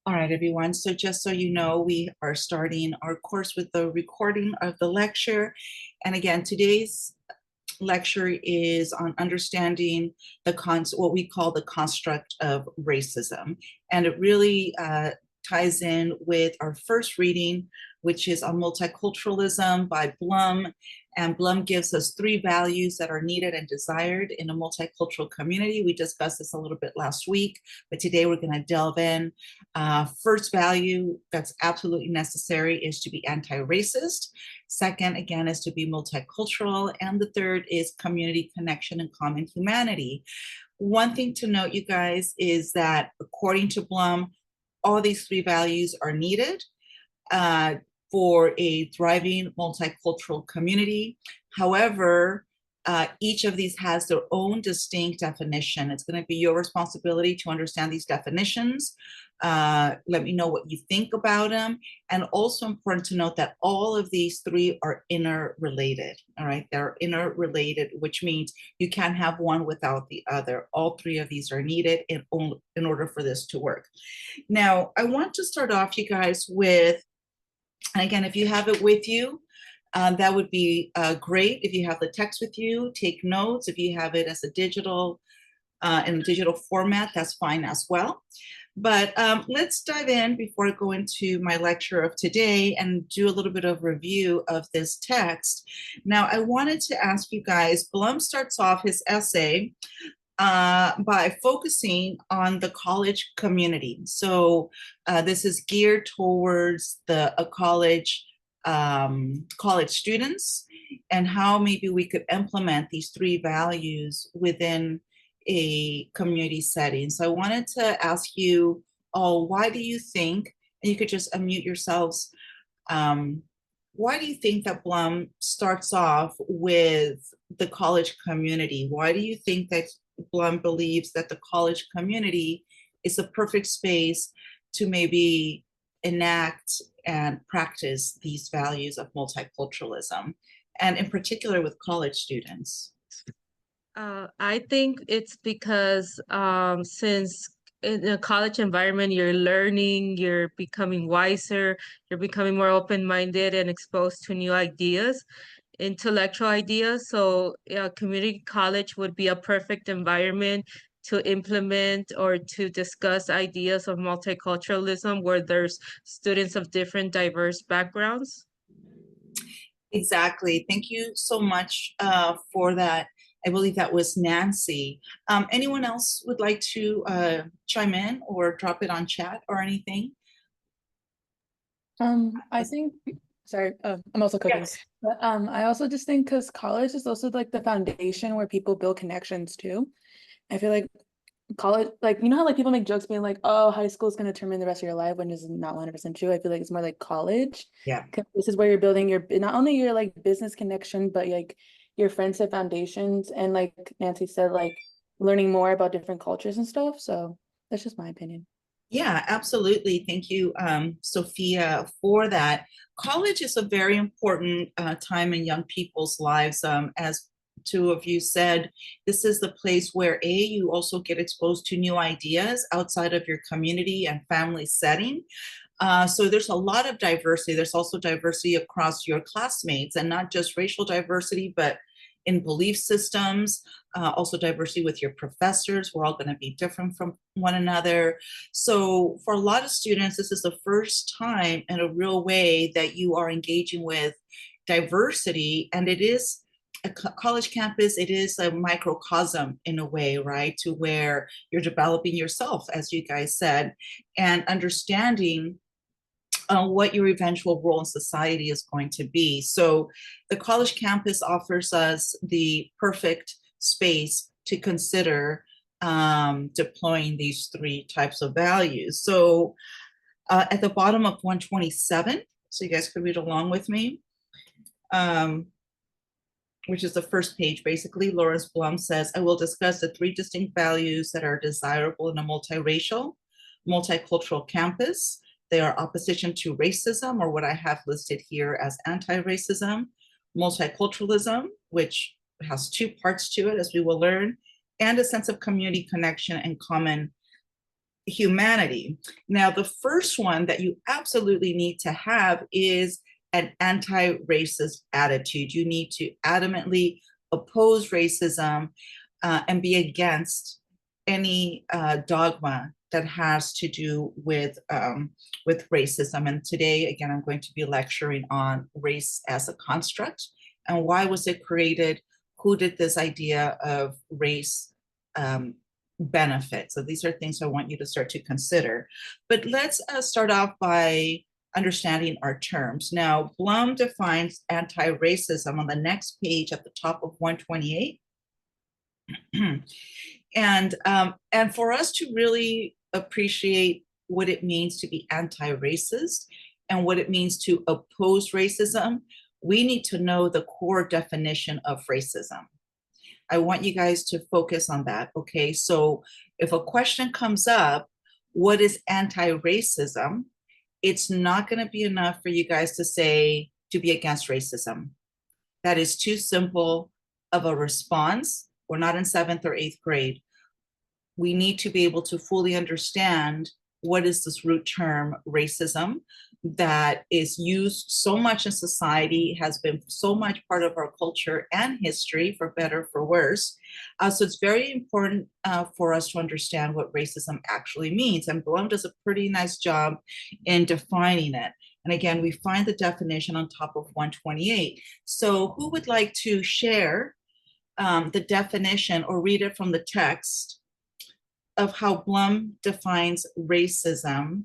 All right, everyone. So just so you know, we are starting our course with the recording of the lecture. And again, today's lecture is on understanding what we call the construct of racism. And it really ties in with our first reading, which is on multiculturalism by Blum. And Blum gives us 3 values that are needed and desired in a multicultural community. We discussed this a little bit last week, but today we're going to delve in. First value that's absolutely necessary is to be anti-racist. Second, again, is to be multicultural. And the third is community connection and common humanity. One thing to note, you guys, is that according to Blum, all these 3 values are needed for a thriving multicultural community. However, each of these has their own distinct definition. It's going to be your responsibility to understand these definitions. Let me know what you think about them. And also important to note that all of these 3 are interrelated. All right, they're interrelated, which means you can't have one without the other. All 3 of these are needed in order for this to work. Now, I want to start off, you guys, with, and again, if you have it with you, that would be great. If you have the text with you, take notes. If you have it as a digital, in a digital format, that's fine as well. But let's dive in before I go into my lecture of today and do a little bit of review of this text. Now, I wanted to ask you guys, Blum starts off his essay by focusing on the college community. So this is geared towards the college students and how maybe we could implement these 3 values within a community setting. So I wanted to ask you all, why do you think, and you could just unmute yourselves, why do you think that Blum starts off with the college community? Why do you think that Blum believes that the college community is the perfect space to maybe enact and practice these values of multiculturalism, and in particular with college students? I think it's because since in a college environment, you're learning, you're becoming wiser, you're becoming more open-minded and exposed to new ideas, intellectual ideas. So community college would be a perfect environment to implement or to discuss ideas of multiculturalism where there's students of different diverse backgrounds. Exactly. Thank you so much for that. I believe that was Nancy. Anyone else would like to chime in or drop it on chat or anything? I think, sorry, I'm also cooking. Yes. But I also just think because college is also like the foundation where people build connections too. I feel like college, like, you know how like people make jokes being like, oh, high school is going to determine the rest of your life, when is not 100% true. I feel like it's more like college. Yeah. 'Cause this is where you're building your, not only your like business connection, but like your friendship foundations. And like Nancy said, like learning more about different cultures and stuff. So that's just my opinion. Yeah, absolutely. Thank you, Sophia, for that. College is a very important time in young people's lives. As 2 of you said, this is the place where you also get exposed to new ideas outside of your community and family setting. So there's a lot of diversity. There's also diversity across your classmates, and not just racial diversity, but in belief systems, also diversity with your professors. We're all going to be different from one another. So for a lot of students, this is the first time in a real way that you are engaging with diversity. And it is a college campus, it is a microcosm in a way, right? To where you're developing yourself, as you guys said, and understanding what your eventual role in society is going to be. So the college campus offers us the perfect space to consider deploying these 3 types of values. So at the bottom of 127, so you guys could read along with me, which is the first page, basically, Lawrence Blum says, I will discuss the 3 distinct values that are desirable in a multiracial, multicultural campus. They are opposition to racism, or what I have listed here as anti-racism, multiculturalism, which has 2 parts to it, as we will learn, and a sense of community connection and common humanity. Now, the first one that you absolutely need to have is an anti-racist attitude. You need to adamantly oppose racism and be against any dogma that has to do with racism. And today, again, I'm going to be lecturing on race as a construct and why was it created? Who did this idea of race benefit? So these are things I want you to start to consider. But let's start off by understanding our terms. Now, Blum defines anti-racism on the next page at the top of 128. And for us to really appreciate what it means to be anti-racist and what it means to oppose racism, we need to know the core definition of racism. I want you guys to focus on that, okay? So if a question comes up, what is anti-racism? It's not gonna be enough for you guys to say to be against racism. That is too simple of a response. We're not in 7th or 8th grade. We need to be able to fully understand what is this root term racism that is used so much in society, has been so much part of our culture and history, for better, for worse. So it's very important for us to understand what racism actually means. And Blum does a pretty nice job in defining it. And again, we find the definition on top of 128. So who would like to share the definition or read it from the text of how Blum defines racism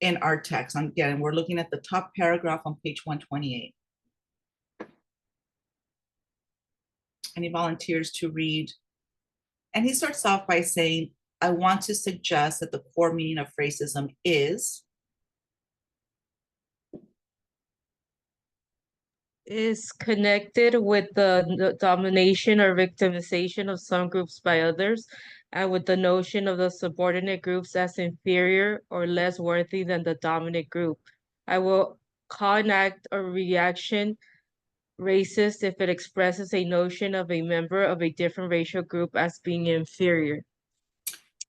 in our text? Again, we're looking at the top paragraph on page 128. Any volunteers to read? And he starts off by saying, I want to suggest that the core meaning of racism is connected with the domination or victimization of some groups by others, and with the notion of the subordinate groups as inferior or less worthy than the dominant group. I will call an act or reaction racist if it expresses a notion of a member of a different racial group as being inferior.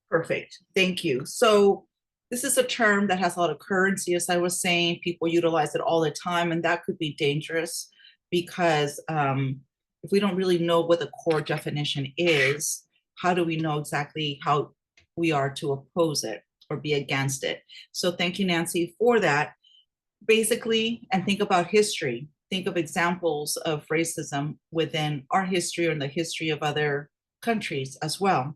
perfect. Thank you. So this is a term that has a lot of currency, as I was saying. People utilize it all the time, and that could be dangerous because if we don't really know what the core definition is, how do we know exactly how we are to oppose it or be against it? So thank you, Nancy, for that. Basically, and think about history. Think of examples of racism within our history or in the history of other countries as well.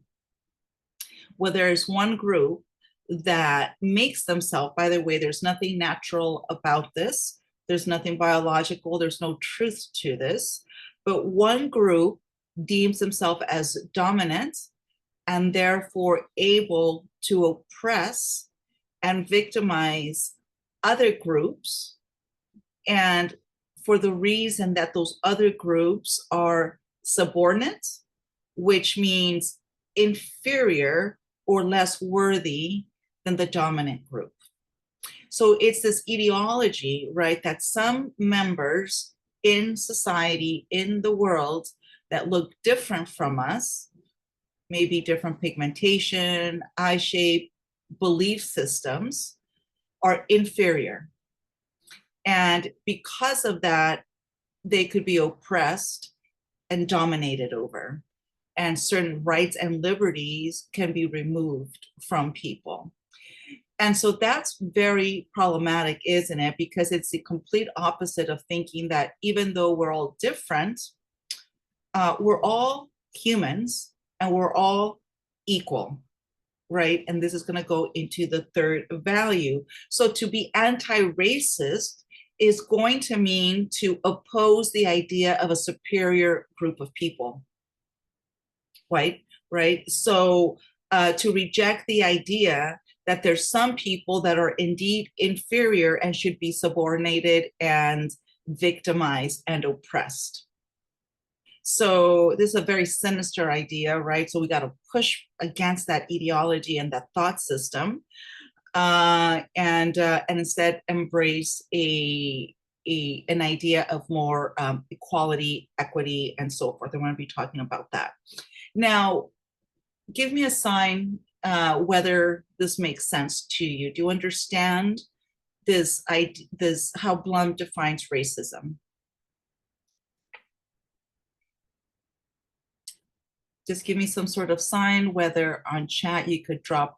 Where there's one group that makes themselves, by the way, there's nothing natural about this. There's nothing biological. There's no truth to this. But one group deems themselves as dominant and therefore able to oppress and victimize other groups. And for the reason that those other groups are subordinate, which means inferior or less worthy than the dominant group. So it's this ideology, right, that some members in society, in the world, that look different from us, maybe different pigmentation, eye shape, belief systems, are inferior. And because of that, they could be oppressed and dominated over. And certain rights and liberties can be removed from people. And so that's very problematic, isn't it? Because it's the complete opposite of thinking that even though we're all different, we're all humans and we're all equal, right? And this is going to go into the third value. So to be anti-racist is going to mean to oppose the idea of a superior group of people, right? So to reject the idea that there's some people that are indeed inferior and should be subordinated and victimized and oppressed. So this is a very sinister idea, right? So we got to push against that ideology and that thought system, and instead embrace an idea of more equality, equity, and so forth. I want to be talking about that. Now, give me a sign whether this makes sense to you. Do you understand this how Blum defines racism? Just give me some sort of sign, whether on chat you could drop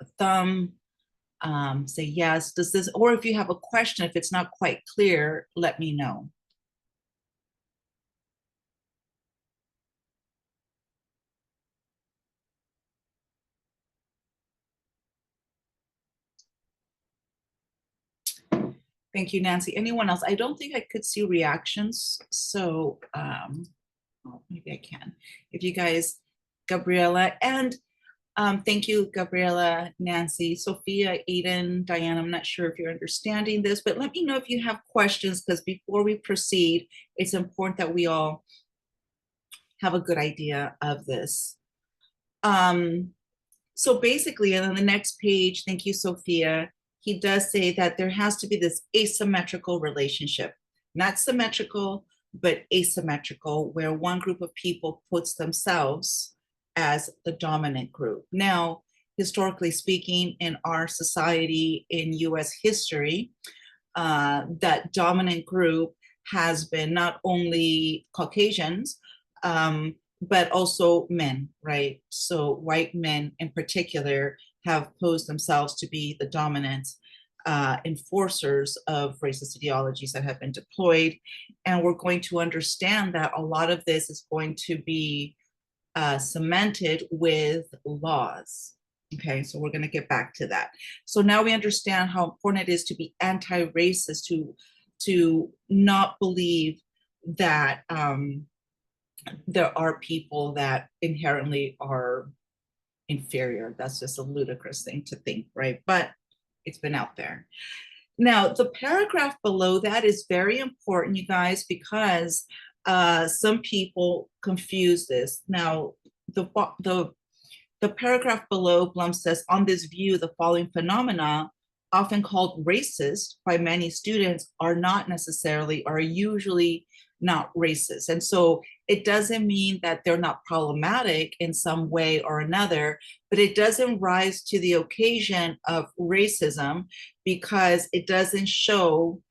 a thumb, say yes, does this, or if you have a question, if it's not quite clear, let me know. Thank you, Nancy. Anyone else? I don't think I could see reactions, so well, maybe I can. If you guys, Gabriella, and thank you, Gabriella, Nancy, Sophia, Aiden, Diane. I'm not sure if you're understanding this, but let me know if you have questions, because before we proceed, it's important that we all have a good idea of this. So basically, on the next page, thank you, Sophia, he does say that there has to be this asymmetrical relationship, not symmetrical, but asymmetrical, where one group of people puts themselves as the dominant group. Now, historically speaking, in our society, in US history, that dominant group has been not only Caucasians, but also men, right? So white men in particular have posed themselves to be the dominant enforcers of racist ideologies that have been deployed. And we're going to understand that a lot of this is going to be cemented with laws. Okay, so we're going to get back to that. So now we understand how important it is to be anti-racist, to not believe that there are people that inherently are inferior. That's just a ludicrous thing to think, right? But it's been out there. Now, the paragraph below that is very important, you guys, because some people confuse this. Now, the paragraph below, Blum says, on this view, the following phenomena, often called racist by many students, are not necessarily, or are usually not racist. And so it doesn't mean that they're not problematic in some way or another, but it doesn't rise to the occasion of racism because it doesn't show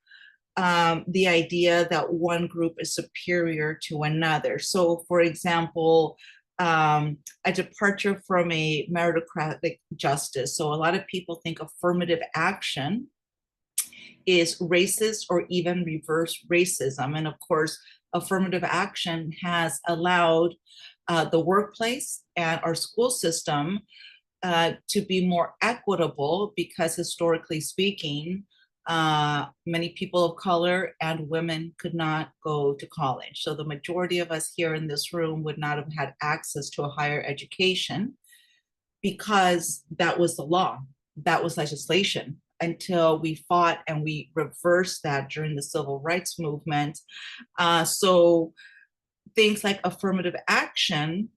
the idea that one group is superior to another. So, for example, a departure from a meritocratic justice. So a lot of people think affirmative action is racist or even reverse racism. And of course, affirmative action has allowed the workplace and our school system to be more equitable because historically speaking, many people of color and women could not go to college. So the majority of us here in this room would not have had access to a higher education because that was the law, that was legislation, until we fought and we reversed that during the civil rights movement. So things like affirmative action,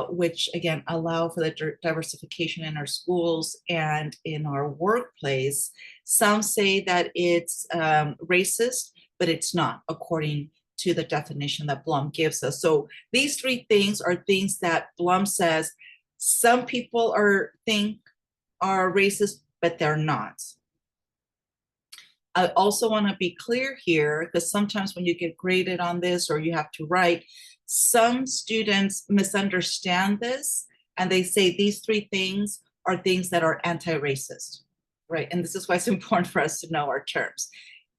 which again allow for the diversification in our schools and in our workplace. Some say that it's racist, but it's not, according to the definition that Blum gives us. So these three things are things that Blum says some people think are racist, but they're not. I also want to be clear here, because sometimes when you get graded on this or you have to write, some students misunderstand this and they say these three things are things that are anti-racist, right? And this is why it's important for us to know our terms.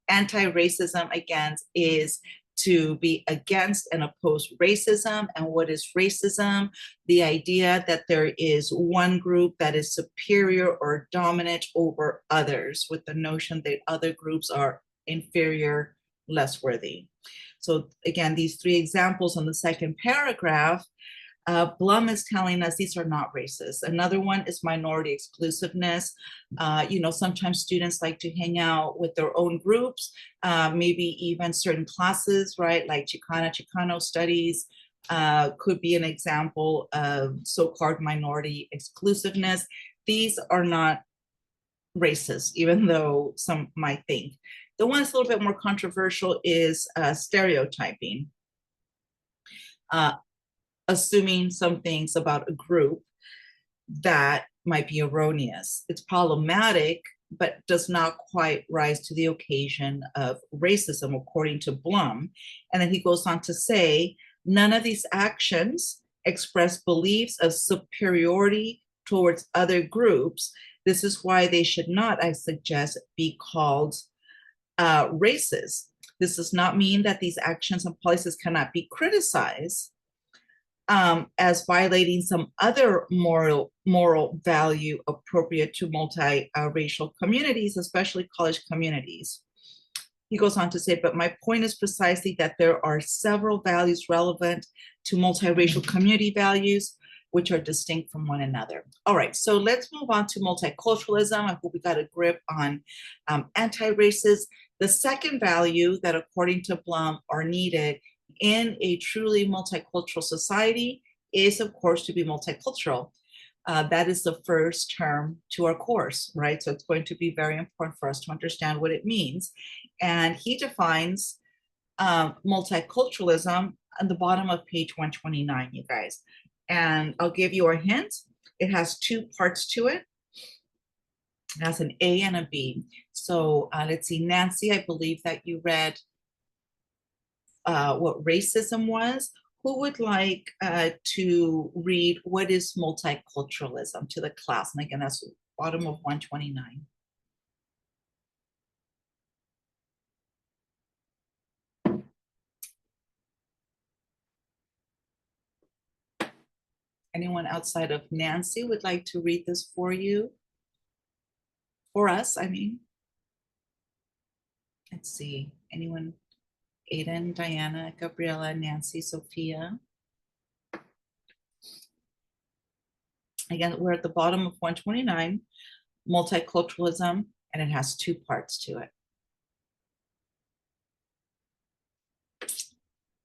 Anti-racism, again, is to be against and oppose racism. And what is racism? The idea that there is one group that is superior or dominant over others, with the notion that other groups are inferior, less worthy. So again, these three examples on the second paragraph, Blum is telling us these are not racist. Another one is minority exclusiveness. Sometimes students like to hang out with their own groups, maybe even certain classes, right? Like Chicano studies could be an example of so-called minority exclusiveness. These are not racist, even though some might think. The one that's a little bit more controversial is stereotyping. Assuming some things about a group. that might be erroneous. It's problematic, but does not quite rise to the occasion of racism, according to Blum. And then he goes on to say, none of these actions express beliefs of superiority towards other groups. This is why they should not, I suggest, be called racist. This does not mean that these actions and policies cannot be criticized as violating some other moral value appropriate to multiracial communities, especially college communities. He goes on to say, but my point is precisely that there are several values relevant to multiracial community values, which are distinct from one another. All right, so let's move on to multiculturalism. I hope we got a grip on anti-racist. The second value that, according to Blum, are needed in a truly multicultural society is, of course, to be multicultural. That is the first term to our course, right? So it's going to be very important for us to understand what it means. And he defines multiculturalism on the bottom of page 129, you guys. And I'll give you a hint. It has two parts to it. It has an A and a B. So let's see, Nancy, I believe that you read what racism was. Who would like to read what is multiculturalism to the class? And again, that's bottom of 129. Anyone outside of Nancy would like to read this for you? For us, I mean. Let's see, anyone? Aiden, Diana, Gabriela, Nancy, Sophia. Again, we're at the bottom of 129, multiculturalism, and it has two parts to it.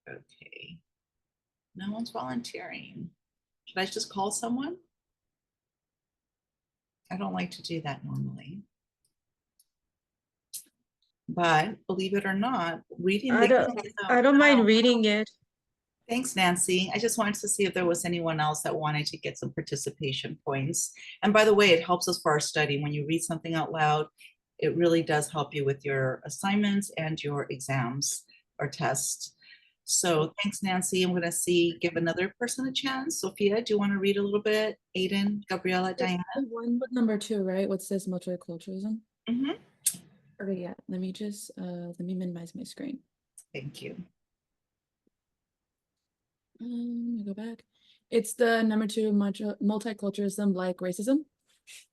Okay, no one's volunteering. Should I just call someone? I don't like to do that normally. But believe it or not, reading. I don't mind reading it. Thanks, Nancy. I just wanted to see if there was anyone else that wanted to get some participation points. And by the way, it helps us for our study. When you read something out loud, it really does help you with your assignments and your exams or tests. So thanks, Nancy. I'm going to give another person a chance. Sophia, do you want to read a little bit? Aiden, Gabriela, Diana? One with number 2, right? What says multiculturalism? Mm-hmm. Okay, yeah. Let me minimize my screen. Thank you. Let me go back. It's the number 2, multiculturalism like racism,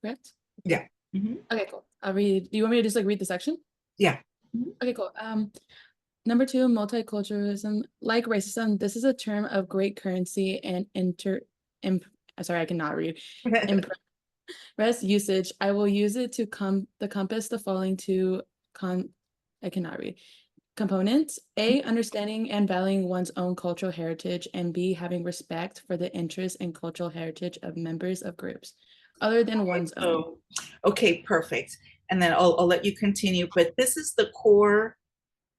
correct? Yeah. Mm-hmm. Okay, cool. I'll read. Do you want me to just read the section? Yeah. Mm-hmm. Okay, cool. Number 2, multiculturalism like racism. This is a term of great currency and sorry, I cannot read. Impress usage. I will use it to compass the following two I cannot read. Components: A, understanding and valuing one's own cultural heritage, and B, having respect for the interests and cultural heritage of members of groups other than one's own. Okay, perfect. And then I'll let you continue, but this is the core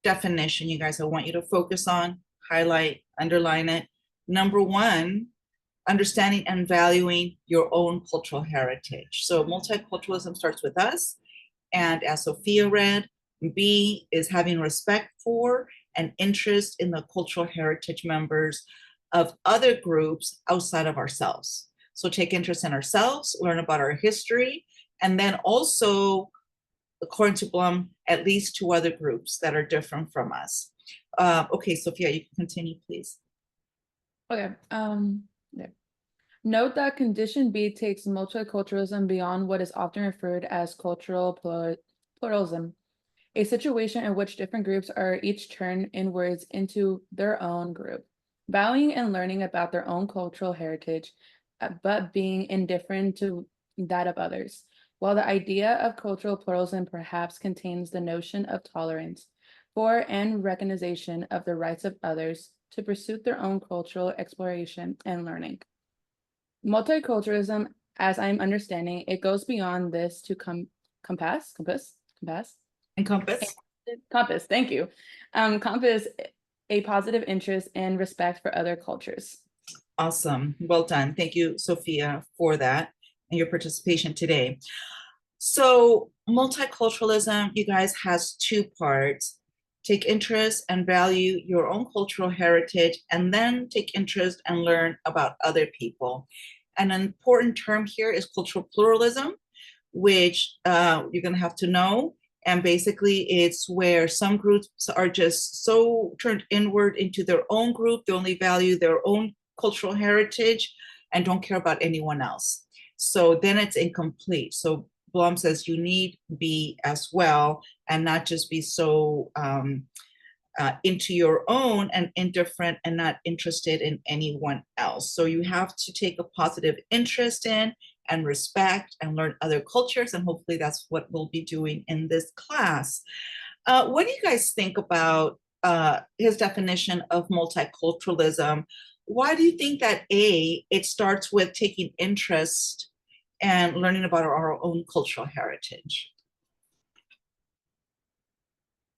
definition, you guys. I want you to focus on, highlight, underline it. Number 1, understanding and valuing your own cultural heritage. So multiculturalism starts with us, and as Sophia read, B is having respect for and interest in the cultural heritage members of other groups outside of ourselves. So take interest in ourselves, learn about our history, and then also, according to Blum, at least 2 other groups that are different from us. Okay, Sophia, you can continue, please. Okay. There. Note that condition B takes multiculturalism beyond what is often referred as cultural pluralism, a situation in which different groups are each turned inwards into their own group, valuing and learning about their own cultural heritage, but being indifferent to that of others. While the idea of cultural pluralism perhaps contains the notion of tolerance for and recognition of the rights of others to pursue their own cultural exploration and learning. Multiculturalism, as I'm understanding, it goes beyond this to compass, thank you. Compass a positive interest and respect for other cultures. Awesome. Well done. Thank you, Sophia, for that. and your participation today. So multiculturalism, you guys, has two parts. Take interest and value your own cultural heritage, and then take interest and learn about other people. An important term here is cultural pluralism, which you're going to have to know. And basically, it's where some groups are just so turned inward into their own group, they only value their own cultural heritage and don't care about anyone else. So then it's incomplete. So Blum says you need be as well, and not just be so into your own and indifferent and not interested in anyone else. So you have to take a positive interest in and respect and learn other cultures. And hopefully that's what we'll be doing in this class. What do you guys think about his definition of multiculturalism? Why do you think that it starts with taking interest and learning about our own cultural heritage?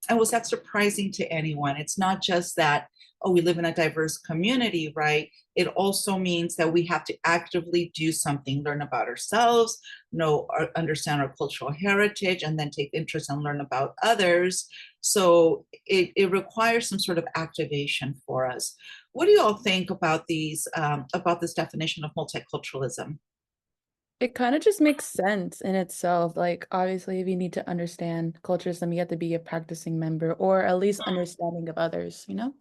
And was that surprising to anyone? It's not just that, oh, we live in a diverse community, right? It also means that we have to actively do something, learn about ourselves, know, or understand our cultural heritage, and then take interest and learn about others. So it requires some sort of activation for us. What do you all think about about this definition of multiculturalism? It kind of just makes sense in itself. Like, obviously, if you need to understand cultures, then you have to be a practicing member or at least understanding of others, you know?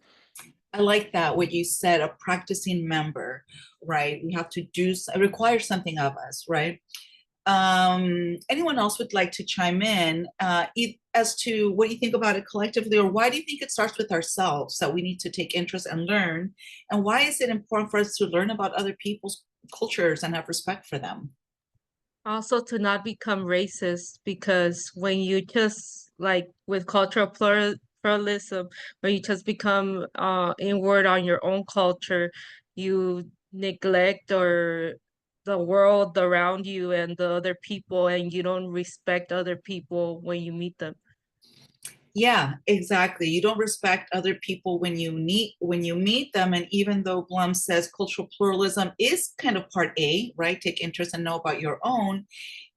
I like that, what you said, a practicing member, right? We have to do, it requires something of us, right? Anyone else would like to chime in as to what you think about it collectively, or why do you think it starts with ourselves that we need to take interest and learn? And why is it important for us to learn about other people's cultures and have respect for them? Also, to not become racist, because when you just like with cultural pluralism, when you just become inward on your own culture, you neglect or the world around you and the other people, and you don't respect other people when you meet them. Yeah, exactly. You don't respect other people when you meet them. And even though Blum says cultural pluralism is kind of part A, right? Take interest and know about your own,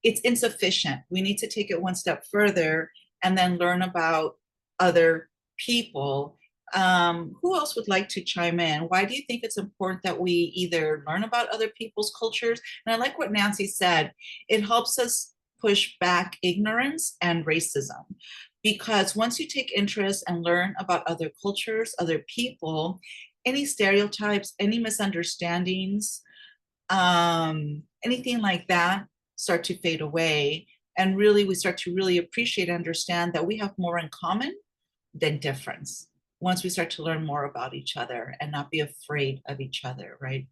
it's insufficient. We need to take it one step further and then learn about other people. Who else would like to chime in? Why do you think it's important that we either learn about other people's cultures? And I like what Nancy said. It helps us push back ignorance and racism. Because once you take interest and learn about other cultures, other people, any stereotypes, any misunderstandings, anything like that start to fade away. And really, we start to really appreciate and understand that we have more in common than difference once we start to learn more about each other and not be afraid of each other, right?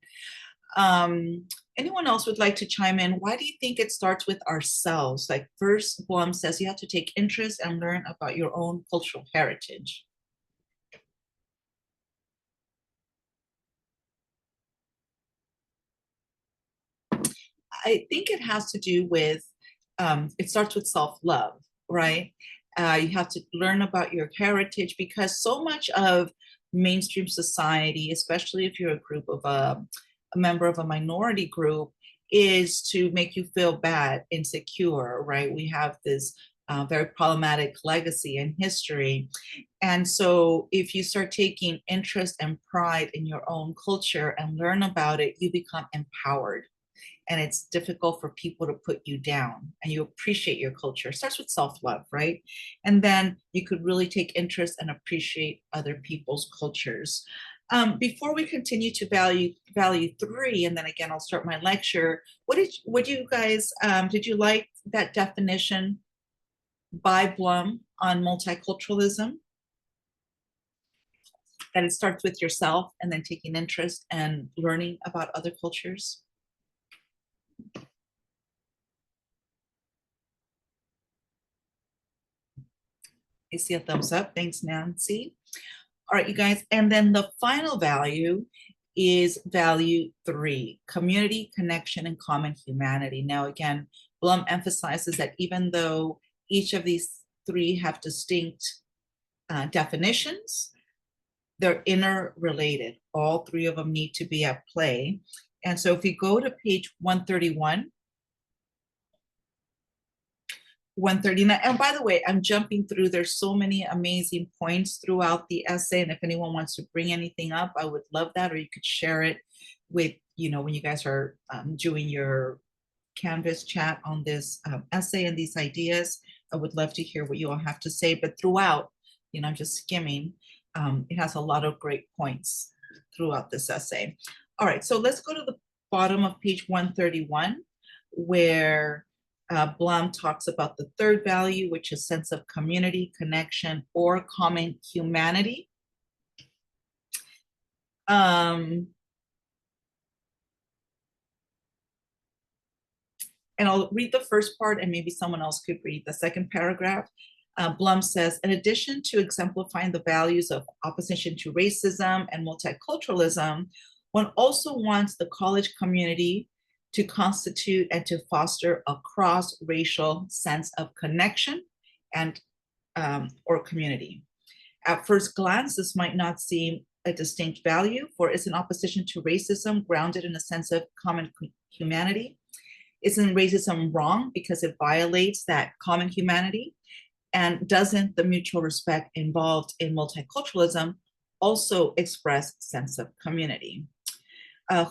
Anyone else would like to chime in? Why do you think it starts with ourselves? Like first, Blum says you have to take interest and learn about your own cultural heritage. I think it has to do with, it starts with self-love, right? You have to learn about your heritage because so much of mainstream society, especially if you're a group of a member of a minority group, is to make you feel bad, insecure, right? We have this very problematic legacy and history. And so if you start taking interest and pride in your own culture and learn about it, you become empowered, and it's difficult for people to put you down, and you appreciate your culture. It starts with self-love, right? And then you could really take interest and appreciate other people's cultures. Before we continue to value three, and then again, I'll start my lecture. What you guys, did you like that definition by Blum on multiculturalism? That it starts with yourself and then taking interest and learning about other cultures? I see a thumbs up. Thanks, Nancy. All right, you guys. And then the final value is value three, community, connection, and common humanity. Now, again, Blum emphasizes that even though each of these three have distinct definitions, they're interrelated. All three of them need to be at play. And so if we go to page 131, 139. And by the way, I'm jumping through. There's so many amazing points throughout the essay. And if anyone wants to bring anything up, I would love that. Or you could share it with, when you guys are doing your Canvas chat on this essay and these ideas. I would love to hear what you all have to say. But throughout, I'm just skimming. It has a lot of great points throughout this essay. All right, so let's go to the bottom of page 131, where Blum talks about the third value, which is sense of community, connection, or common humanity. And I'll read the first part and maybe someone else could read the second paragraph. Blum says, in addition to exemplifying the values of opposition to racism and multiculturalism, one also wants the college community to constitute and to foster a cross-racial sense of connection and or community. At first glance, this might not seem a distinct value, for it's an opposition to racism grounded in a sense of common humanity. Isn't racism wrong because it violates that common humanity? And doesn't the mutual respect involved in multiculturalism also express sense of community?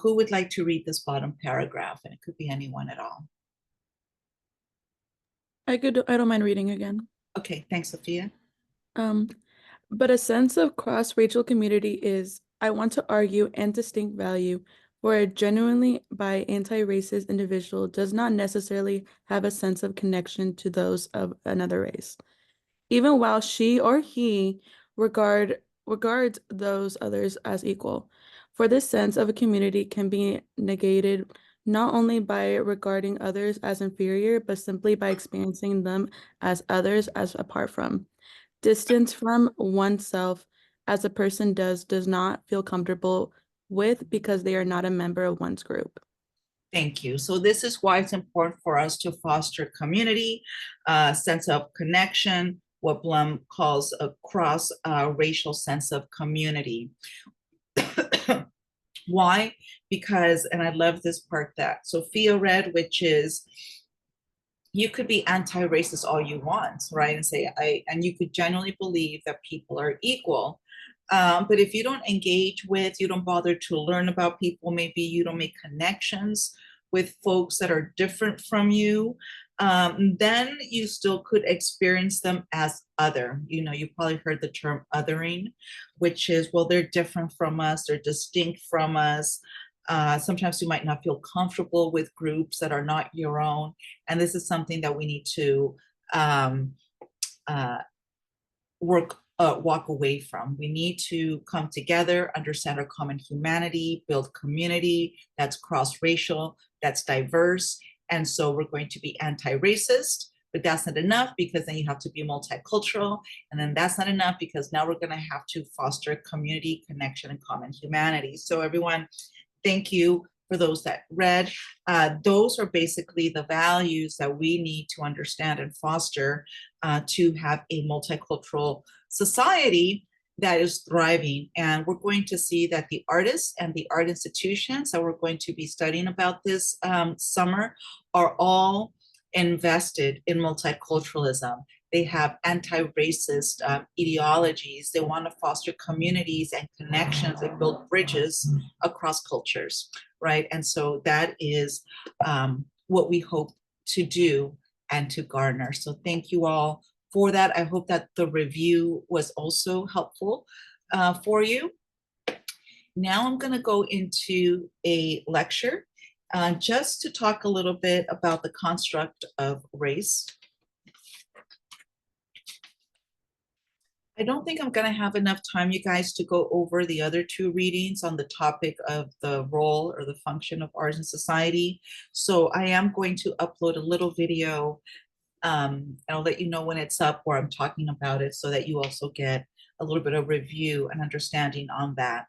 Who would like to read this bottom paragraph? And it could be anyone at all. I don't mind reading again. Okay, thanks, Sophia. But a sense of cross-racial community is, I want to argue, and distinct value, where a genuinely by anti-racist individual does not necessarily have a sense of connection to those of another race, even while she or he regards those others as equal. For this sense of a community can be negated not only by regarding others as inferior, but simply by experiencing them as others, as apart from. Distance from oneself as a person does not feel comfortable with because they are not a member of one's group. Thank you. So this is why it's important for us to foster community, sense of connection, what Blum calls a cross-racial sense of community. Why? Because, and I love this part that Sophia read, which is, you could be anti-racist all you want, right? And say, and you could genuinely believe that people are equal. But if you don't engage with, you don't bother to learn about people, maybe you don't make connections with folks that are different from you, then you still could experience them as other. You probably heard the term othering, which is, well, they're different from us, they're distinct from us. Sometimes you might not feel comfortable with groups that are not your own. And this is something that we need to walk away from. We need to come together, understand our common humanity, build community that's cross-racial, that's diverse. And so we're going to be anti-racist, but that's not enough because then you have to be multicultural. And then that's not enough because now we're going to have to foster community, connection, and common humanity. So everyone, thank you for those that read. Those are basically the values that we need to understand and foster to have a multicultural society that is thriving. And we're going to see that the artists and the art institutions that we're going to be studying about this summer are all invested in multiculturalism. They have anti-racist ideologies. They want to foster communities and connections and build bridges across cultures, right? And so that is what we hope to do and to garner. So thank you all for that. I hope that the review was also helpful for you. Now I'm going to go into a lecture just to talk a little bit about the construct of race. I don't think I'm going to have enough time, you guys, to go over the other two readings on the topic of the role or the function of art in society. So I am going to upload a little video. And I'll let you know when it's up where I'm talking about it so that you also get a little bit of review and understanding on that.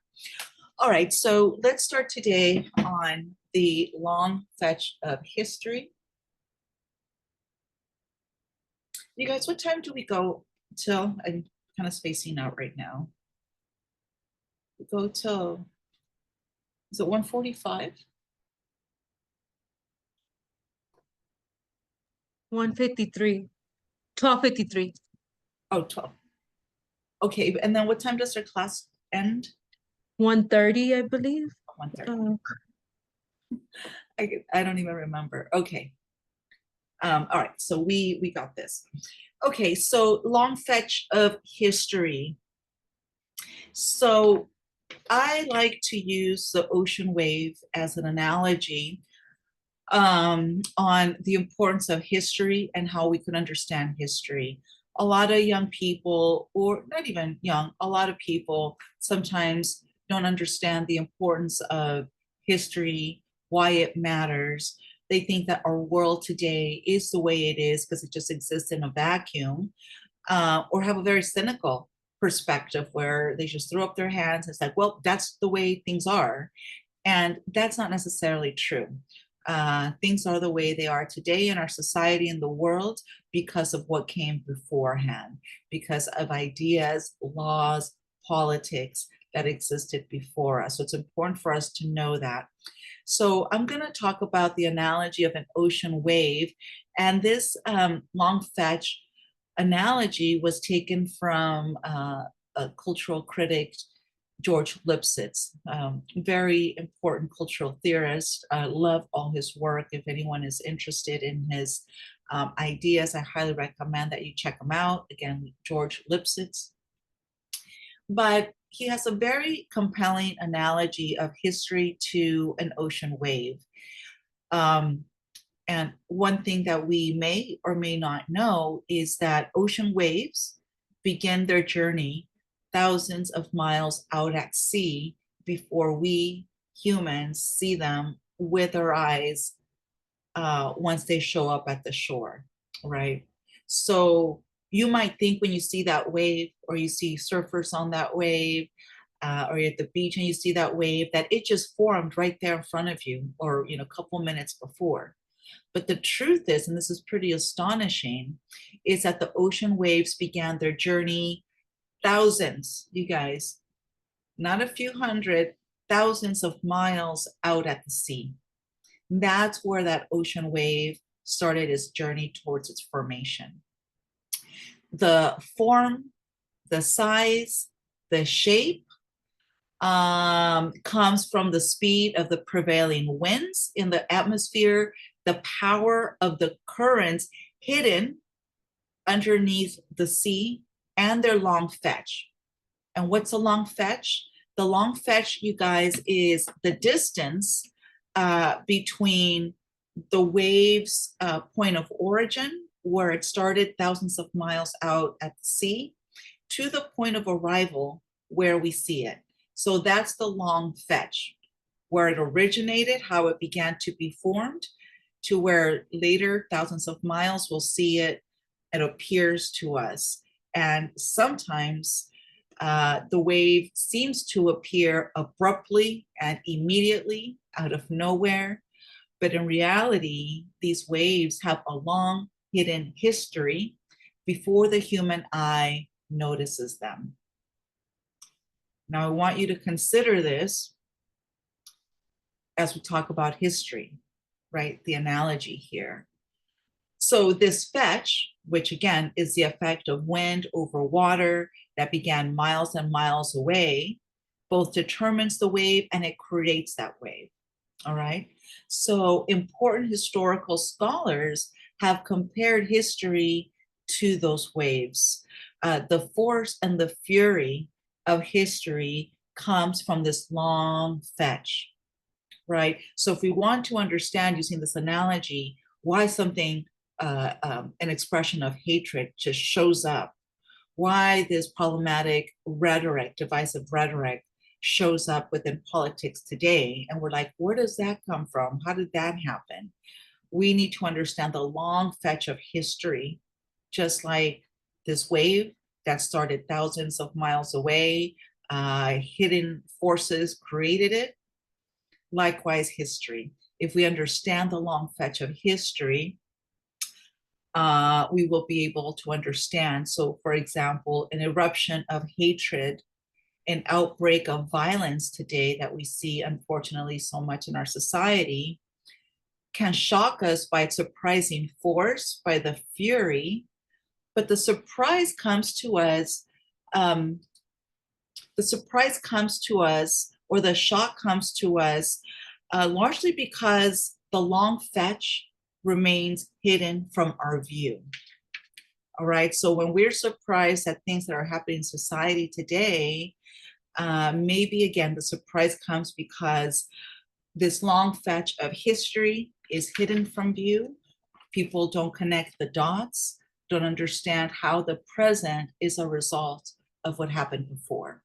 All right, so let's start today on the long fetch of history. You guys, what time do we go till? I'm kind of spacing out right now. We go till, is it 1:45? 1:53. 12:53. Oh, 12. Okay, and then what time does their class end? 1:30, I believe. 1:30. I don't even remember. Okay. All right, so we got this. Okay, so long fetch of history. So I like to use the ocean wave as an analogy on the importance of history and how we can understand history. A lot of young people, or not even young, a lot of people sometimes don't understand the importance of history, why it matters. They think that our world today is the way it is because it just exists in a vacuum, or have a very cynical perspective where they just throw up their hands. It's like, well, that's the way things are. And that's not necessarily true. Things are the way they are today in our society and the world because of what came beforehand, because of ideas, laws, politics that existed before us. So it's important for us to know that. So I'm going to talk about the analogy of an ocean wave. And this long fetch analogy was taken from a cultural critic, George Lipsitz, very important cultural theorist. I love all his work. If anyone is interested in his ideas, I highly recommend that you check him out. Again, George Lipsitz. But he has a very compelling analogy of history to an ocean wave. And one thing that we may or may not know is that ocean waves begin their journey thousands of miles out at sea before we humans see them with our eyes once they show up at the shore, right? So you might think when you see that wave, or you see surfers on that wave, or you're at the beach and you see that wave, that it just formed right there in front of you, or a couple minutes before. But the truth is, and this is pretty astonishing, is that the ocean waves began their journey thousands, you guys, not a few hundred, thousands of miles out at the sea. That's where that ocean wave started its journey towards its formation. The form, the size, the shape comes from the speed of the prevailing winds in the atmosphere, the power of the currents hidden underneath the sea, and their long fetch. And what's a long fetch? The long fetch, you guys, is the distance between the wave's point of origin, where it started thousands of miles out at the sea, to the point of arrival where we see it. So that's the long fetch, where it originated, how it began to be formed, to where later, thousands of miles, we'll see it, it appears to us. And sometimes the wave seems to appear abruptly and immediately out of nowhere. But in reality, these waves have a long hidden history before the human eye notices them. Now, I want you to consider this as we talk about history, right? The analogy here. So this fetch, which again is the effect of wind over water that began miles and miles away, both determines the wave and it creates that wave. All right. So important historical scholars have compared history to those waves. The force and the fury of history comes from this long fetch, right? So if we want to understand, using this analogy, why something, an expression of hatred just shows up, why this problematic rhetoric, divisive rhetoric, shows up within politics today. And we're like, where does that come from? How did that happen? We need to understand the long fetch of history, just like this wave that started thousands of miles away, hidden forces created it. Likewise, history. If we understand the long fetch of history, we will be able to understand. So, for example, an eruption of hatred, an outbreak of violence today that we see, unfortunately, so much in our society, can shock us by its surprising force, by the fury, But the surprise comes to us, um, or the shock comes to us, largely because the long fetch remains hidden from our view. All right, so when we're surprised at things that are happening in society today, maybe again, the surprise comes because this long fetch of history is hidden from view. People don't connect the dots, don't understand how the present is a result of what happened before.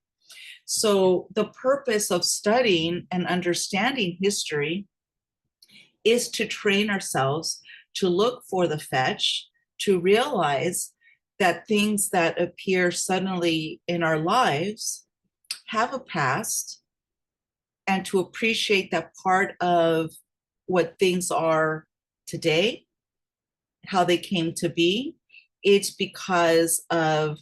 So the purpose of studying and understanding history is to train ourselves to look for the fetch, to realize that things that appear suddenly in our lives have a past, and to appreciate that part of what things are today, how they came to be, it's because of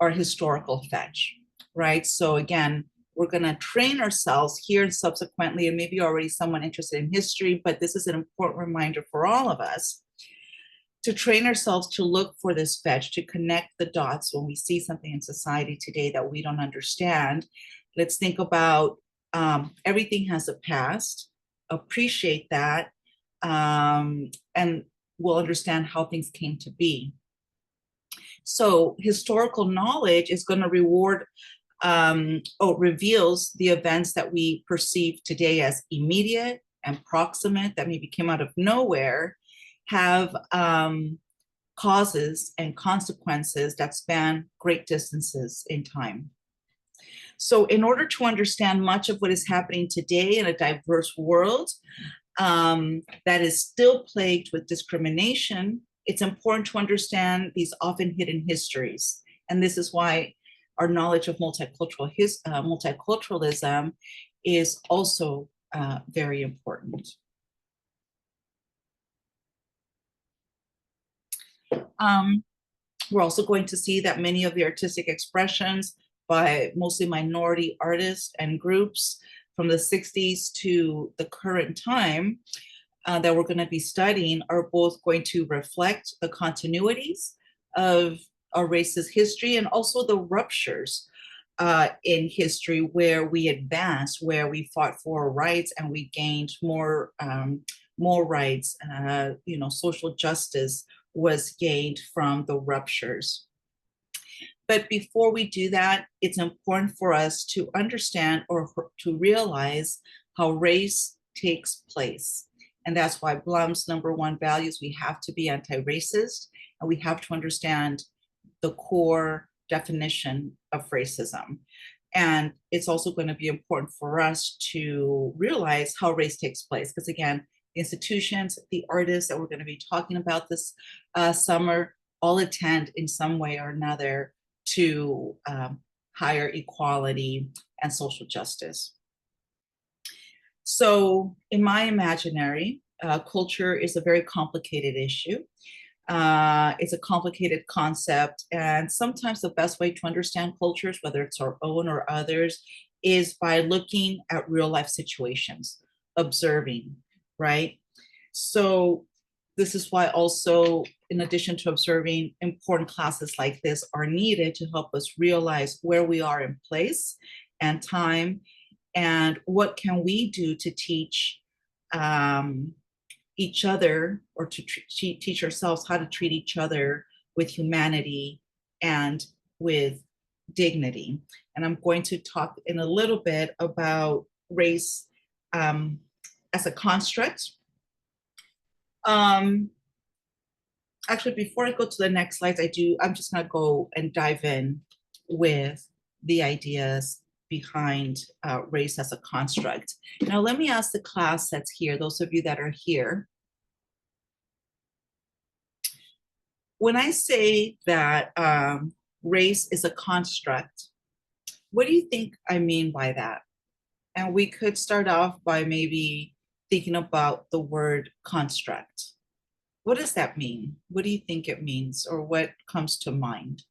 our historical fetch, right? So again, we're going to train ourselves here and subsequently, and maybe already someone interested in history, but this is an important reminder for all of us to train ourselves to look for this fetch, to connect the dots when we see something in society today that we don't understand. Let's think about everything has a past, appreciate that, and we'll understand how things came to be. So historical knowledge is going to reveals the events that we perceive today as immediate and proximate, that maybe came out of nowhere, have causes and consequences that span great distances in time. So in order to understand much of what is happening today in a diverse world that is still plagued with discrimination, it's important to understand these often hidden histories. And this is why our knowledge of multiculturalism is also very important. We're also going to see that many of the artistic expressions by mostly minority artists and groups from the 60s to the current time that we're going to be studying are both going to reflect the continuities of our race's history and also the ruptures in history where we advanced, where we fought for rights and we gained more rights. Social justice was gained from the ruptures. But before we do that, it's important for us to understand or to realize how race takes place. And that's why Blum's #1 values, we have to be anti-racist, and we have to understand the core definition of racism. And it's also going to be important for us to realize how race takes place, because again, the institutions, the artists that we're going to be talking about this summer all attend in some way or another to higher equality and social justice. So in my imaginary, culture is a very complicated issue. It's a complicated concept, and sometimes the best way to understand cultures, whether it's our own or others, is by looking at real life situations, observing, right? So this is why also, in addition to observing, important classes like this are needed to help us realize where we are in place and time, and what can we do to teach each other, or to teach ourselves how to treat each other with humanity and with dignity. And I'm going to talk in a little bit about race as a construct. Actually, before I go to the next slides, I'm just going to go and dive in with the ideas behind race as a construct. Now, let me ask the class that's here, those of you that are here. When I say that race is a construct, what do you think I mean by that? And we could start off by maybe thinking about the word construct. What does that mean? What do you think it means, or what comes to mind?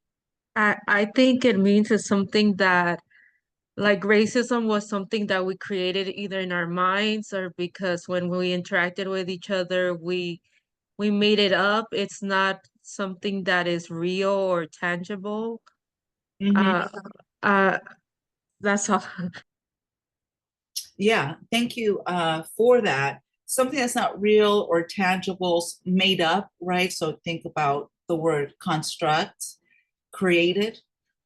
I think it means it's something that, like, racism was something that we created either in our minds or because when we interacted with each other, we made it up. It's not something that is real or tangible. Mhm. Uh, uh, that's all. Yeah, thank you for that. Something that's not real or tangible, made up, right? So think about the word construct, created,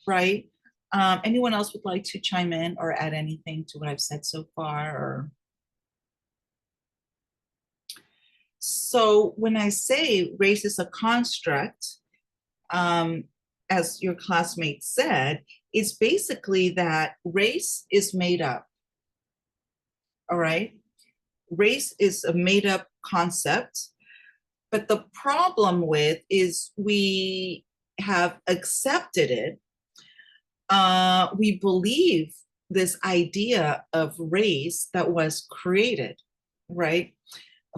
right? Anyone else would like to chime in or add anything to what I've said so far? Or so when I say race is a construct, um, as your classmate said, it's basically that race is made up. All right. Race is a made up concept, but the problem with is we have accepted it. We believe this idea of race that was created, right,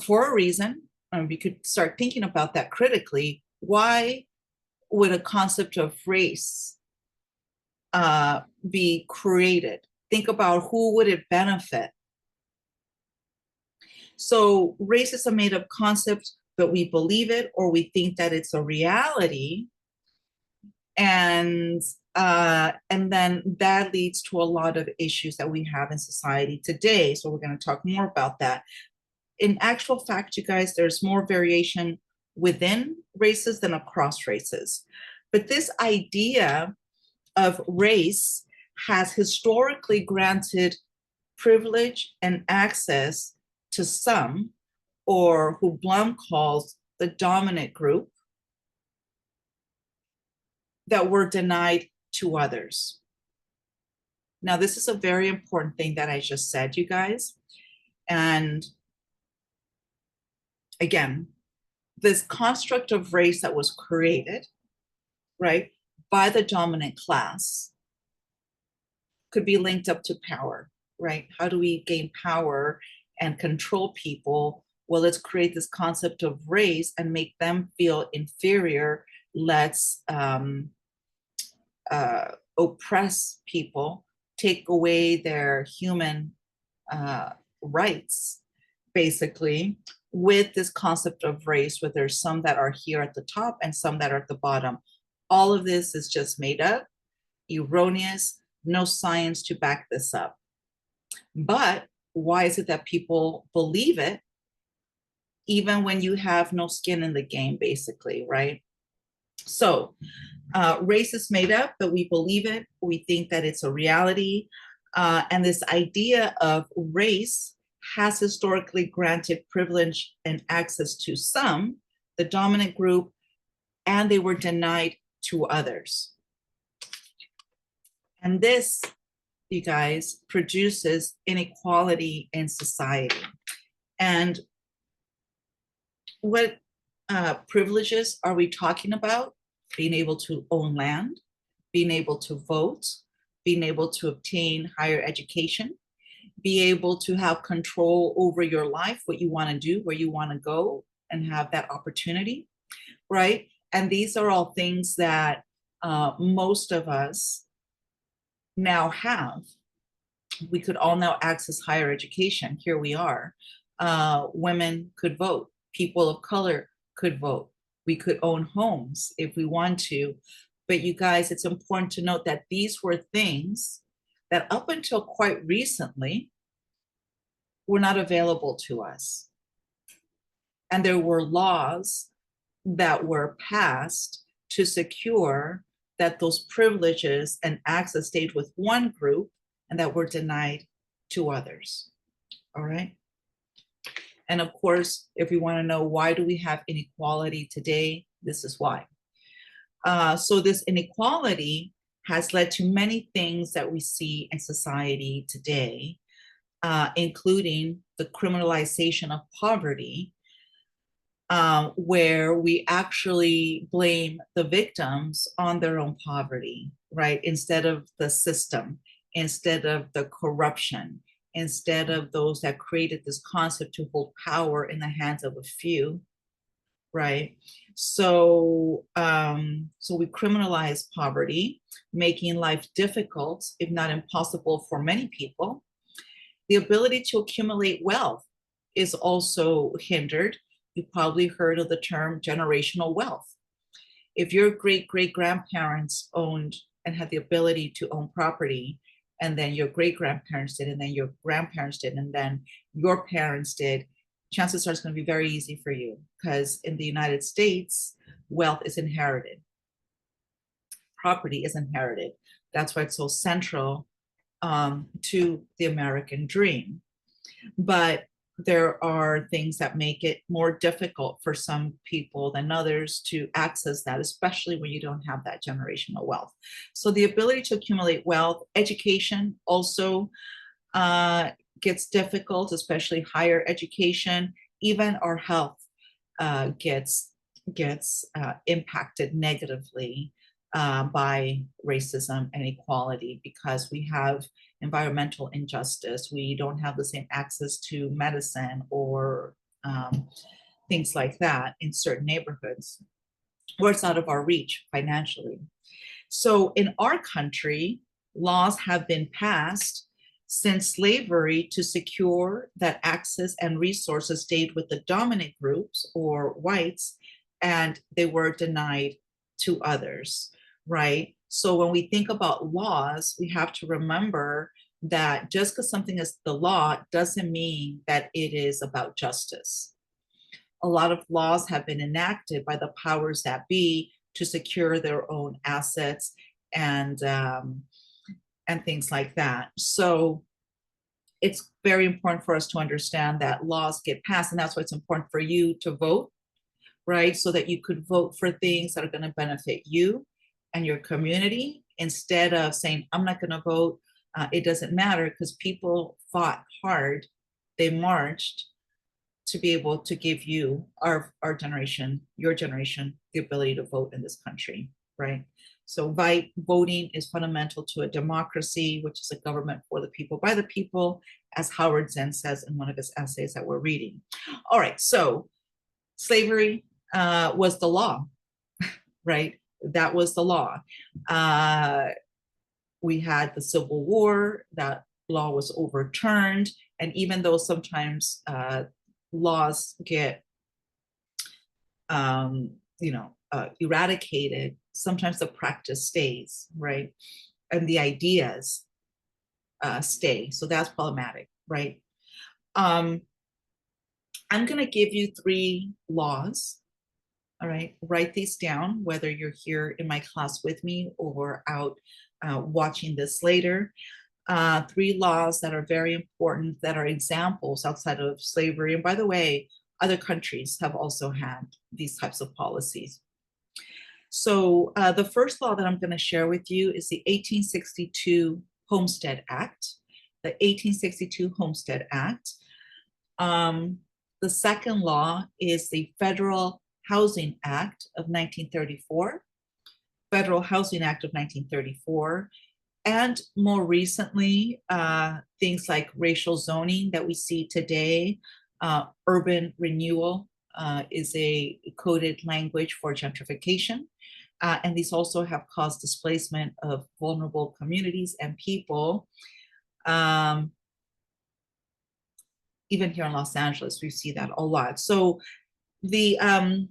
for a reason. And we could start thinking about that critically. Why would a concept of race be created? Think about who would it benefit. So race is a made up concept, but we believe it or we think that it's a reality. And then that leads to a lot of issues that we have in society today. So we're going to talk more about that. In actual fact, you guys, there's more variation within races than across races. But this idea of race has historically granted privilege and access to some, or who Blum calls the dominant group, that were denied to others. Now, this is a very important thing that I just said, you guys. And again, this construct of race that was created, right, by the dominant class could be linked up to power, right? How do we gain power and control people? Well, let's create this concept of race and make them feel inferior. Let's oppress people, take away their human rights, basically, with this concept of race, where there's some that are here at the top and some that are at the bottom. All of this is just made up, erroneous, no science to back this up. But why is it that people believe it, even when you have no skin in the game, basically, right? So race is made up, but we believe it. We think that it's a reality. And this idea of race has historically granted privilege and access to some, the dominant group, and they were denied to others. And this, you guys, produces inequality in society. And what privileges are we talking about? Being able to own land, being able to vote, being able to obtain higher education, be able to have control over your life, what you want to do, where you want to go, and have that opportunity, right? And these are all things that most of us now have. We could all now access higher education. Here we are. Women could vote. People of color could vote. We could own homes if we want to. But you guys, it's important to note that these were things that up until quite recently were not available to us. And there were laws that were passed to secure that those privileges and access stayed with one group and that were denied to others. All right. And of course, if we want to know why do we have inequality today, this is why. So this inequality has led to many things that we see in society today, including the criminalization of poverty, where we actually blame the victims on their own poverty, right? Instead of the system, instead of the corruption, instead of those that created this concept to hold power in the hands of a few, right? So, so we criminalize poverty, making life difficult, if not impossible, for many people. The ability to accumulate wealth is also hindered. You probably heard of the term generational wealth. if your great-great-grandparents owned and had the ability to own property, and then your great-grandparents did, and then your grandparents did, and then your parents did, chances are it's going to be very easy for you, because in the United States, wealth is inherited. Property is inherited. That's why it's so central to the American dream. But there are things that make it more difficult for some people than others to access that, especially when you don't have that generational wealth. So the ability to accumulate wealth, education also gets difficult, especially higher education. Even our health gets impacted negatively by racism and inequality, because we have environmental injustice. We don't have the same access to medicine or things like that in certain neighborhoods, or it's out of our reach financially. So in our country, laws have been passed since slavery to secure that access and resources stayed with the dominant groups or whites, and they were denied to others, right? So when we think about laws, we have to remember that just because something is the law doesn't mean that it is about justice. A lot of laws have been enacted by the powers that be to secure their own assets and things like that. So it's very important for us to understand that laws get passed, and that's why it's important for you to vote, right? So that you could vote for things that are going to benefit you and your community, instead of saying, I'm not going to vote. It doesn't matter, because people fought hard. They marched to be able to give you, our generation, your generation, the ability to vote in this country, right? So voting is fundamental to a democracy, which is a government for the people, by the people, as Howard Zinn says in one of his essays that we're reading. All right, so slavery was the law, right? That was the law. We had the Civil War, that law was overturned. And even though sometimes laws get, eradicated, sometimes the practice stays, right? And the ideas stay. So that's problematic, right? I'm going to give you 3 laws. All right, write these down, whether you're here in my class with me or out watching this later. 3 laws that are very important, that are examples outside of slavery. And by the way, other countries have also had these types of policies. So the first law that I'm going to share with you is the 1862 Homestead Act. The 1862 Homestead Act. The second law is the Federal Housing Act of 1934, Federal Housing Act of 1934, and more recently, things like racial zoning that we see today. Urban renewal is a coded language for gentrification. And these also have caused displacement of vulnerable communities and people. Even here in Los Angeles, we see that a lot. So I'm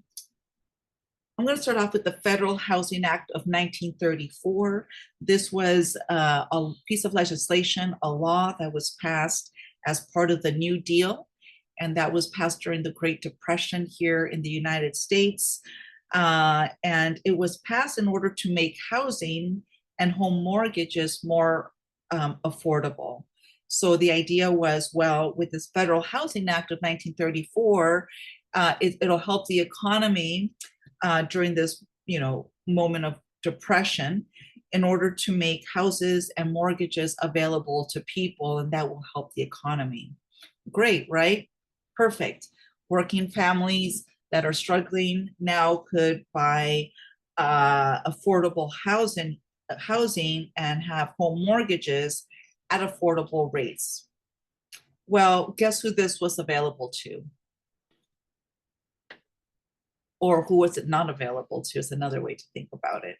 going to start off with the Federal Housing Act of 1934. This was a piece of legislation, a law that was passed as part of the New Deal, and that was passed during the Great Depression here in the United States. And it was passed in order to make housing and home mortgages more affordable. So the idea was, well, with this Federal Housing Act of 1934, it'll help the economy during this, moment of depression, in order to make houses and mortgages available to people, and that will help the economy. Great, right? Perfect. Working families that are struggling now could buy affordable housing and have home mortgages at affordable rates. Well, guess who this was available to? Or who was it not available to is another way to think about it.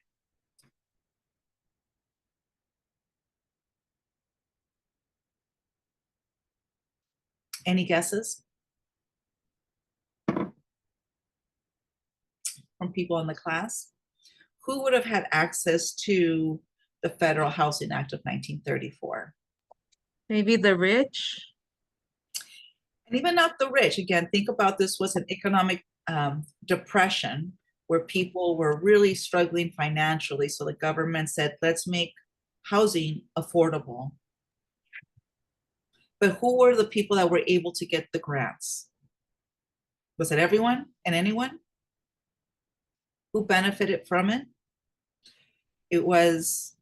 Any guesses from people in the class? who would have had access to the Federal Housing Act of 1934? Maybe the rich. And even not the rich. Again, think about this was an economic depression where people were really struggling financially. So the government said, let's make housing affordable. But who were the people that were able to get the grants? Was it everyone and anyone? Who benefited from it? It was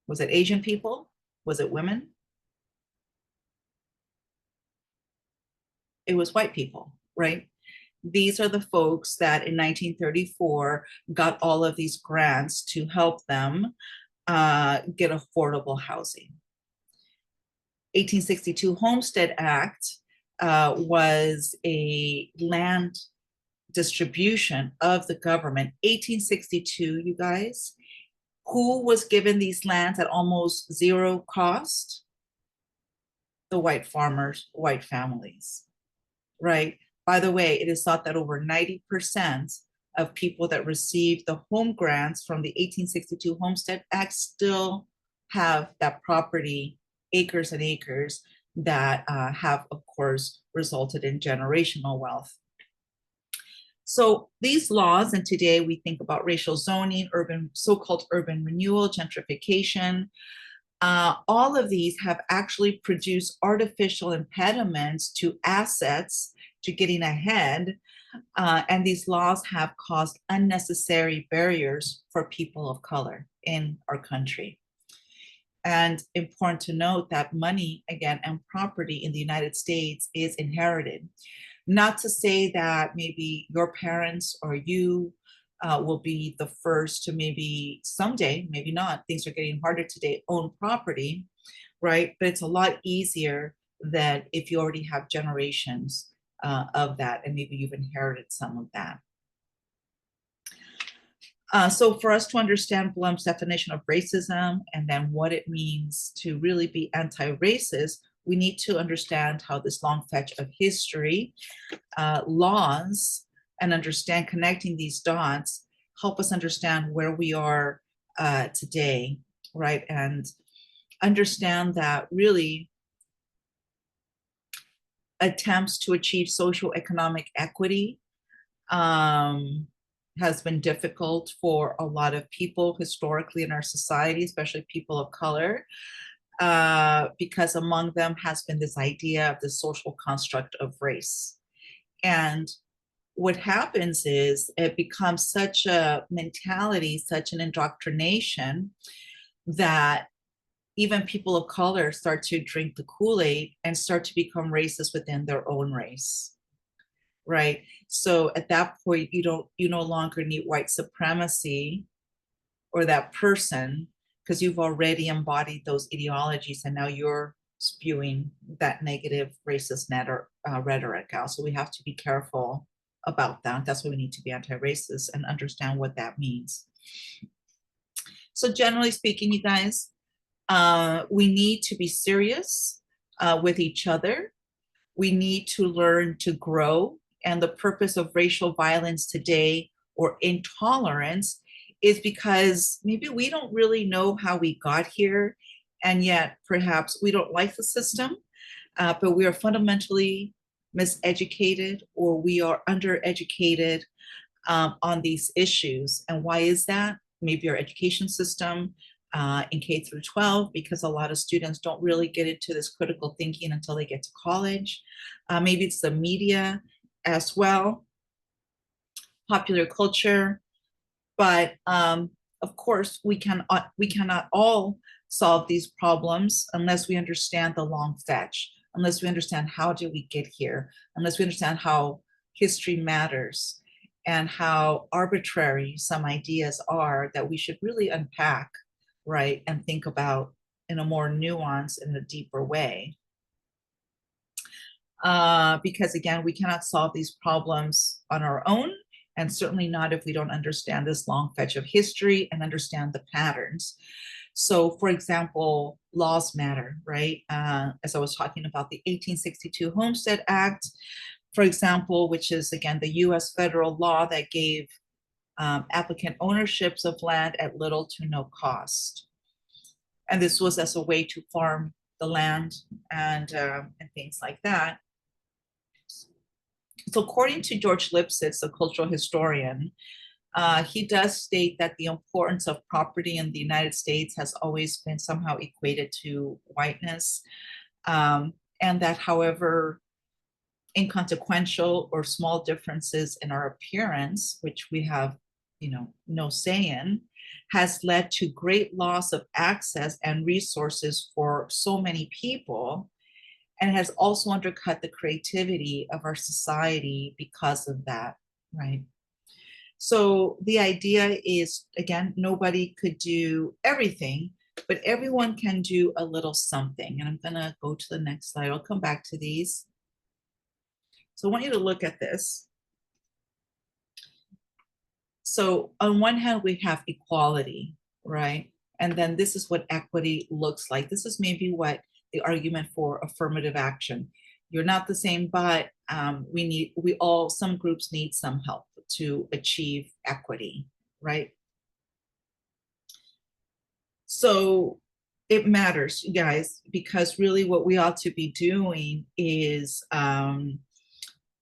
it Asian people? Was it women? It was white people, right? These are the folks that in 1934 got all of these grants to help them get affordable housing. 1862 Homestead Act was a land distribution of the government. 1862, you guys, who was given these lands at almost zero cost? The white farmers, white families, right? By the way, it is thought that over 90% of people that received the home grants from the 1862 Homestead Act still have that property, acres and acres, that have, of course, resulted in generational wealth. So these laws, and today we think about racial zoning, urban, so-called urban renewal, gentrification, all of these have actually produced artificial impediments to assets, to getting ahead, and these laws have caused unnecessary barriers for people of color in our country. And important to note that money, again, and property in the United States is inherited. Not to say that maybe your parents or you will be the first to maybe someday, maybe not, things are getting harder today, own property, right? But it's a lot easier than if you already have generations of that, and maybe you've inherited some of that. So for us to understand Blum's definition of racism and then what it means to really be anti-racist, we need to understand how this long fetch of history, laws, and understand connecting these dots help us understand where we are today, right? And understand that really attempts to achieve social economic equity has been difficult for a lot of people historically in our society, especially people of color, because among them has been this idea of the social construct of race. And what happens is it becomes such a mentality, such an indoctrination, that even people of color start to drink the Kool-Aid and start to become racist within their own race, right? So at that point, you no longer need white supremacy or that person, because you've already embodied those ideologies and now you're spewing that negative racist rhetoric out. So we have to be careful about that. That's why we need to be anti-racist and understand what that means. So generally speaking, you guys, we need to be serious with each other. We need to learn to grow. And the purpose of racial violence today or intolerance is because maybe we don't really know how we got here. And yet perhaps we don't like the system, but we are fundamentally miseducated or we are undereducated on these issues. And why is that? Maybe our education system in K through 12, because a lot of students don't really get into this critical thinking until they get to college. Maybe it's the media as well, popular culture. But of course, we cannot all solve these problems unless we understand the long fetch, unless we understand how did we get here, unless we understand how history matters and how arbitrary some ideas are that we should really unpack, right, and think about in a more nuanced and a deeper way. Because again, we cannot solve these problems on our own, and certainly not if we don't understand this long fetch of history and understand the patterns. So for example, laws matter, right? As I was talking about the 1862 Homestead Act, for example, which is again the US federal law that gave applicant ownerships of land at little to no cost. And this was as a way to farm the land and things like that. So according to George Lipsitz, a cultural historian, he does state that the importance of property in the United States has always been somehow equated to whiteness, and that, however, inconsequential or small differences in our appearance, which we have, no say in, has led to great loss of access and resources for so many people, and has also undercut the creativity of our society because of that, right? So the idea is, again, nobody could do everything, but everyone can do a little something. And I'm gonna go to the next slide. I'll come back to these. So I want you to look at this. So on one hand, we have equality, right? And then this is what equity looks like. This is maybe what the argument for affirmative action. You're not the same, but some groups need some help to achieve equity, right? So it matters, you guys, because really what we ought to be doing is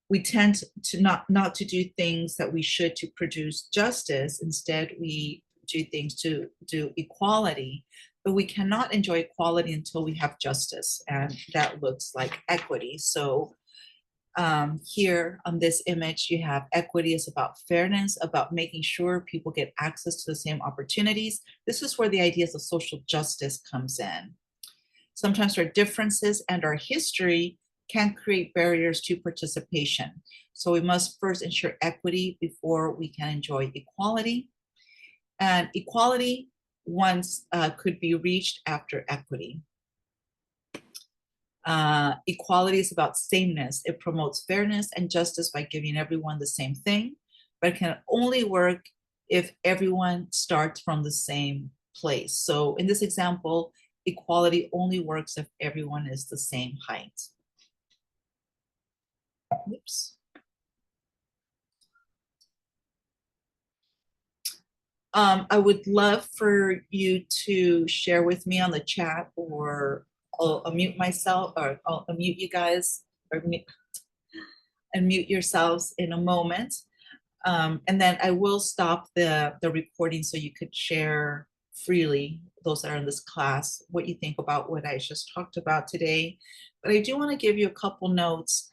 we tend to not to do things that we should to produce justice. Instead, we do things to do equality, but we cannot enjoy equality until we have justice, and that looks like equity. So here on this image, you have equity is about fairness, about making sure people get access to the same opportunities. This is where the ideas of social justice comes in. Sometimes our differences and our history can create barriers to participation. So we must first ensure equity before we can enjoy equality. And equality once could be reached after equity. Equality is about sameness. It promotes fairness and justice by giving everyone the same thing, but it can only work if everyone starts from the same place. So in this example, equality only works if everyone is the same height. Oops. I would love for you to share with me on the chat, or I'll unmute myself, or I'll unmute you guys, or unmute yourselves in a moment. And then I will stop the recording so you could share freely, those that are in this class, what you think about what I just talked about today. But I do want to give you a couple notes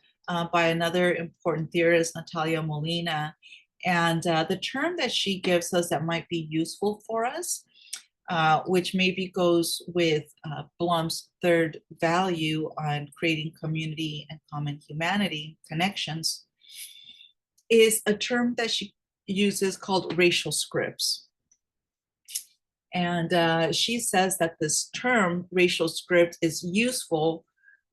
by another important theorist, Natalia Molina. And the term that she gives us that might be useful for us, which maybe goes with Blum's third value on creating community and common humanity connections, is a term that she uses called racial scripts. And she says that this term, racial script, is useful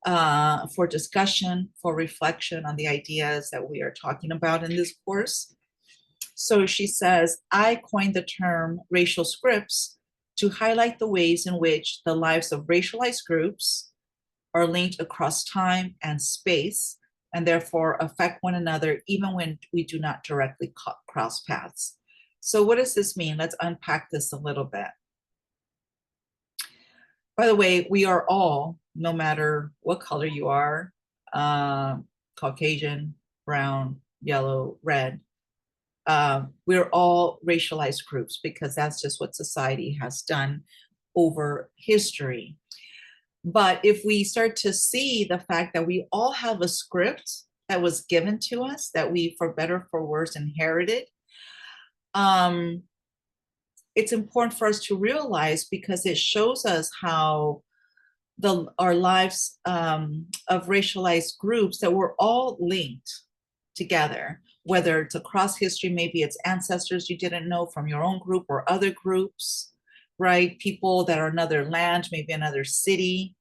for discussion, for reflection on the ideas that we are talking about in this course. So she says, I coined the term racial scripts to highlight the ways in which the lives of racialized groups are linked across time and space, and therefore affect one another even when we do not directly cross paths. So what does this mean? Let's unpack this a little bit. By the way, we are all, no matter what color you are, Caucasian, brown, yellow, red, we're all racialized groups because that's just what society has done over history. But if we start to see the fact that we all have a script that was given to us, that we, for better or for worse, inherited, it's important for us to realize, because it shows us how our lives of racialized groups, that we're all linked together, whether it's across history, maybe it's ancestors you didn't know from your own group or other groups, right? People that are another land, maybe another city.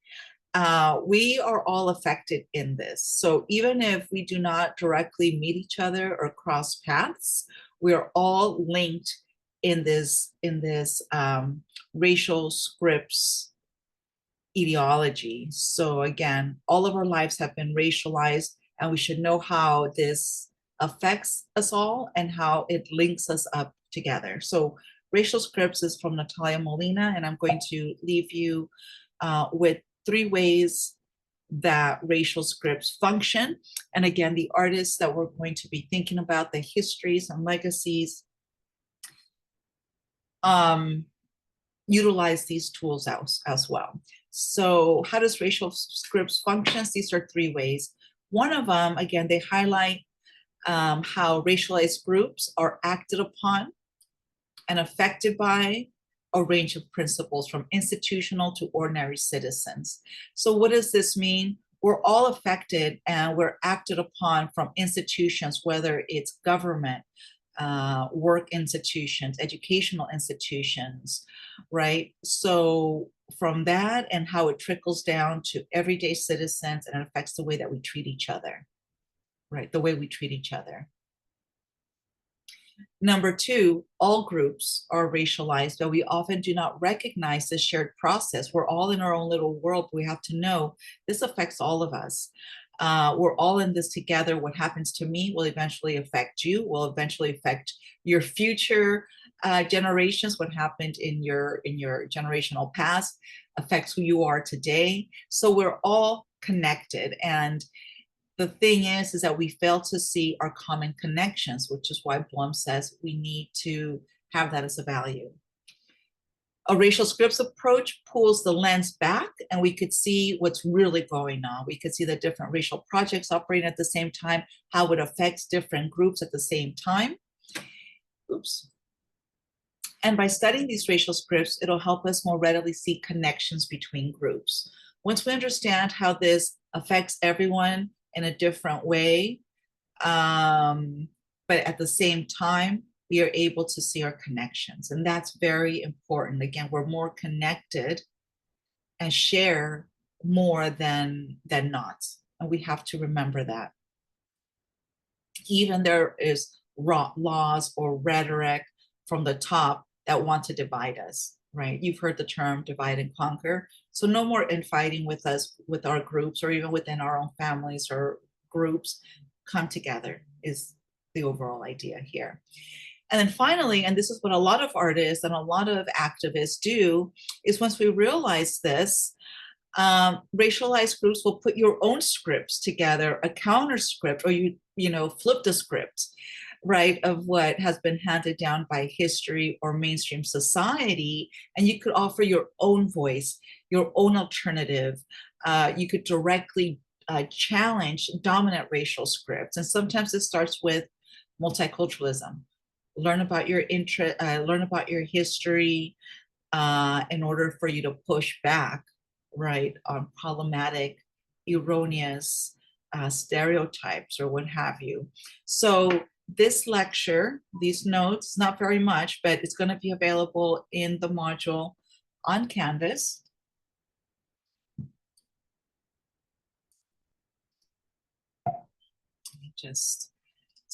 We are all affected in this. So even if we do not directly meet each other or cross paths, we are all linked in this racial scripts ideology. So again, all of our lives have been racialized, and we should know how this affects us all and how it links us up together. So racial scripts is from Natalia Molina, and I'm going to leave you with 3 ways that racial scripts function. And again, the artists that we're going to be thinking about, the histories and legacies, utilize these tools as well. So how does racial scripts function? These are 3 ways. One of them, again, they highlight how racialized groups are acted upon and affected by a range of principles from institutional to ordinary citizens. So what does this mean? We're all affected and we're acted upon from institutions, whether it's government, work institutions, educational institutions, right? So from that and how it trickles down to everyday citizens, and it affects the way that we treat each other, right? The way we treat each other. Number 2, all groups are racialized, but we often do not recognize this shared process. We're all in our own little world. We have to know this affects all of us. We're all in this together. What happens to me will eventually affect you, will eventually affect your future generations. What happened in your generational past affects who you are today. So we're all connected. And the thing is that we fail to see our common connections, which is why Blum says we need to have that as a value. A racial scripts approach pulls the lens back and we could see what's really going on. We could see the different racial projects operating at the same time, how it affects different groups at the same time. Oops. And by studying these racial scripts, it'll help us more readily see connections between groups. Once we understand how this affects everyone in a different way, but at the same time, we are able to see our connections. And that's very important. Again, we're more connected and share more than not. And we have to remember that. Even there is laws or rhetoric from the top that want to divide us, right? You've heard the term divide and conquer. So no more infighting with us, with our groups, or even within our own families or groups. Come together is the overall idea here. And then finally, and this is what a lot of artists and a lot of activists do, is once we realize this, racialized groups will put your own scripts together, a counter script, or you flip the script, right, of what has been handed down by history or mainstream society, and you could offer your own voice, your own alternative. You could directly challenge dominant racial scripts, and sometimes it starts with multiculturalism. Learn about your interest, learn about your history, in order for you to push back, right, on problematic, erroneous stereotypes or what have you. So this lecture, these notes, not very much, but it's going to be available in the module on Canvas. Let me just